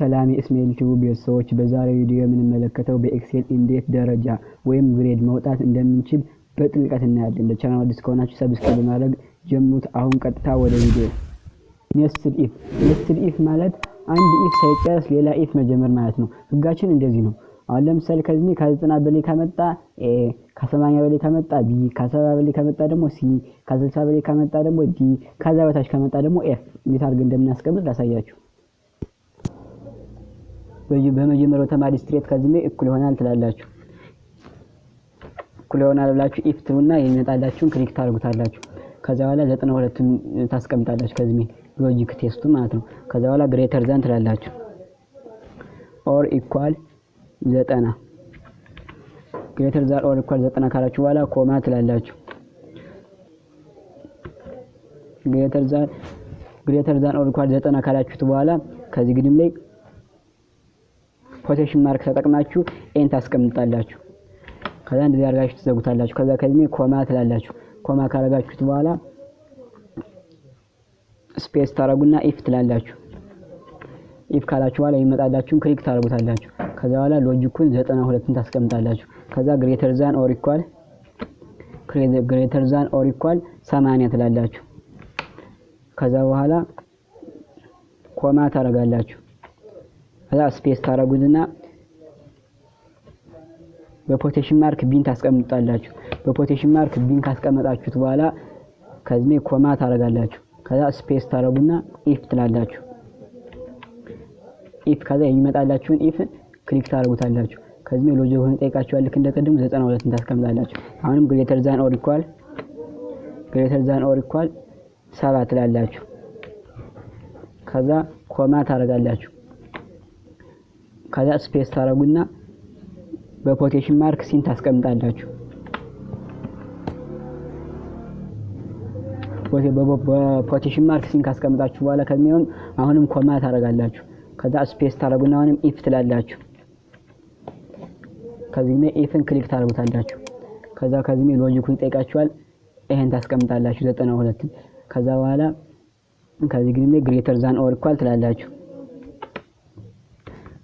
ሰላም የእስማኤል ቲዩብ ቤተሰቦች፣ በዛሬው ቪዲዮ የምንመለከተው በኤክሴል እንዴት ደረጃ ወይም ግሬድ ማውጣት እንደምንችል በጥልቀት እናያለን። ለቻናሉ አዲስ ከሆናችሁ ሰብስክራይብ በማድረግ ጀምሩት። አሁን ቀጥታ ወደ ቪዲዮ። ኔስትድ ኢፍ ማለት አንድ ኢፍ ሳይጨርስ ሌላ ኢፍ መጀመር ማለት ነው። ህጋችን እንደዚህ ነው። አሁን ለምሳሌ ከዚህ ከ90 በላይ ከመጣ ኤ፣ ከ80 በላይ ከመጣ ቢ፣ ከ70 በላይ ከመጣ ደግሞ ሲ፣ ከ60 በላይ ከመጣ ደግሞ ዲ፣ ከዛ በታች ከመጣ ደግሞ ኤፍ። እንዴት አድርገን እንደምናስቀምጥ ላሳያችሁ። በመጀመሪያው ተማሪ ስትሬት ከዚህ እኩል ይሆናል ትላላችሁ። እኩል ይሆናል ብላችሁ ኢፍ ትሉና የሚመጣላችሁን ክሊክ ታደርጉታላችሁ። ከዛ በኋላ 92ን ታስቀምጣላችሁ። ከዚህ ሎጂክ ቴስቱ ማለት ነው። ከዛ በኋላ ግሬተር ዛን ትላላችሁ። ኦር ኢኳል 90 ግሬተር ዛን ኦር ኢኳል 90 ካላችሁ በኋላ ኮማ ትላላችሁ። ግሬተር ዛን ኦር ኢኳል 90 ካላችሁት በኋላ ከዚህ ግድም ላይ ኮቴሽን ማርክ ተጠቅማችሁ ኤን ታስቀምጣላችሁ። ከዛ እንደዚህ አድርጋችሁ ትዘጉታላችሁ። ከዛ ከዚህ ኮማ ትላላችሁ። ኮማ ካረጋችሁት በኋላ ስፔስ ታረጉና ኢፍ ትላላችሁ። ኢፍ ካላችሁ በኋላ ይመጣላችሁን ክሊክ ታረጉታላችሁ። ከዛ በኋላ ሎጂኩን 92ን ታስቀምጣላችሁ። ከዛ ግሬተር ዛን ኦር ኢኳል 80 ትላላችሁ። ከዛ በኋላ ኮማ ታረጋላችሁ። ከዛ ስፔስ ታረጉትና በፖቴሽን ማርክ ቢን ታስቀምጣላችሁ። በፖቴሽን ማርክ ቢን ካስቀመጣችሁት በኋላ ከዚህ ኮማ ታረጋላችሁ። ከዛ ስፔስ ታረጉና ኢፍ ትላላችሁ። ኢፍ ከዛ የሚመጣላችሁን ኢፍ ክሊክ ታረጉታላችሁ። ከዚህ ሎጂኩን ጠይቃችኋል። ልክ እንደቀደም 92ን ታስቀምጣላችሁ። አሁንም ግሬተር ዛን ኦር ኢኳል 7 ትላላችሁ። ከዛ ኮማ ታረጋላችሁ። ከዛ ስፔስ ታረጉና በፖቴሽን ማርክ ሲን ታስቀምጣላችሁ። በፖቴሽን ማርክ ሲን ካስቀምጣችሁ በኋላ ከሚሆን አሁንም ኮማ ታረጋላችሁ። ከዛ ስፔስ ታረጉና አሁንም ኢፍ ትላላችሁ። ከዚህ ኢፍን ክሊክ ታረጉታላችሁ። ከዛ ከዚህ ሎጂኩን ይጠይቃችኋል። ይሄን ታስቀምጣላችሁ 92ን። ከዛ በኋላ ከዚህ ግን ግሬተር ዛን ኦር ኢኳል ትላላችሁ።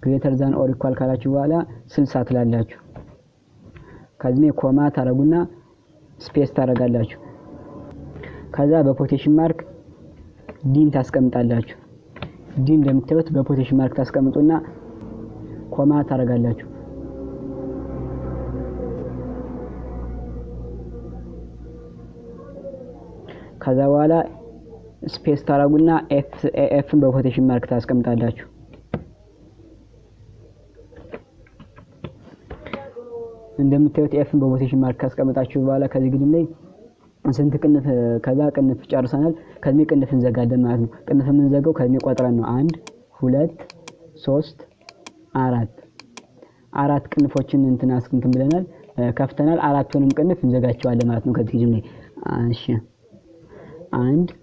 ግሬተር ዛን ኦር ኢኳል ካላችሁ በኋላ 60 ትላላችሁ። ከዚህ ኮማ ታረጉና ስፔስ ታረጋላችሁ። ከዛ በፖቴሽን ማርክ ዲን ታስቀምጣላችሁ። ዲ እንደምታዩት በፖቴሽን ማርክ ታስቀምጡና ኮማ ታረጋላችሁ። ከዛ በኋላ ስፔስ ታረጉና ኤፍን በፖቴሽን ማርክ ታስቀምጣላችሁ። እንደምታዩት ኤፍን በፖቴሽን ማርክ ካስቀመጣችሁ በኋላ ከዚህ ግድም ላይ ስንት ቅንፍ ከዛ ቅንፍ ጨርሰናል። ከዚህ ቅንፍ እንዘጋለን ማለት ነው። ቅንፍ የምንዘጋው ከዚህ ቆጥረን ነው። 1 2 3 4 ቅንፎችን እንትን ብለናል ከፍተናል። አራቱንም ቅንፍ እንዘጋቸዋለን ማለት ነው። ከዚህ ግድም ላይ እሺ 1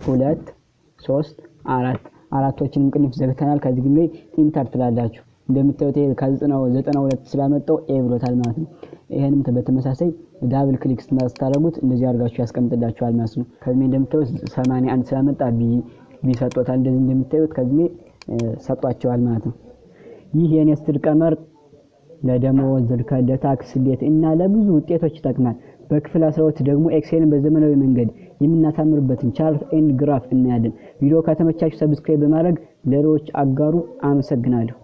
2 3 4 አራቶችንም ቅንፍ ዘግተናል። ከዚህ ግድም ላይ ኢንተር ትላላችሁ። እንደምታዩት ከ92 ስላመጣው ኤ ብሎታል ማለት ነው። ይሄንም በተመሳሳይ ዳብል ክሊክ ስታደርጉት እንደዚህ አድርጋችሁ ያስቀምጥላችኋል ማለት ነው። ከዚህ እንደምታዩት 81 ስላመጣ ቢ ሰጥቷል። እንደዚህ እንደምታዩት ከዚህ ሰጥቷቸዋል ማለት ነው። ይህ የኔስትድ ቀመር ለደሞዝ፣ ለታክስ ስሌት እና ለብዙ ውጤቶች ይጠቅማል። በክፍል 12 ደግሞ ኤክሴልን በዘመናዊ መንገድ የምናሳምርበትን ቻርት ኤንድ ግራፍ እናያለን። ቪዲዮ ከተመቻችሁ ሰብስክራይብ በማድረግ ለሌሎች አጋሩ። አመሰግናለሁ።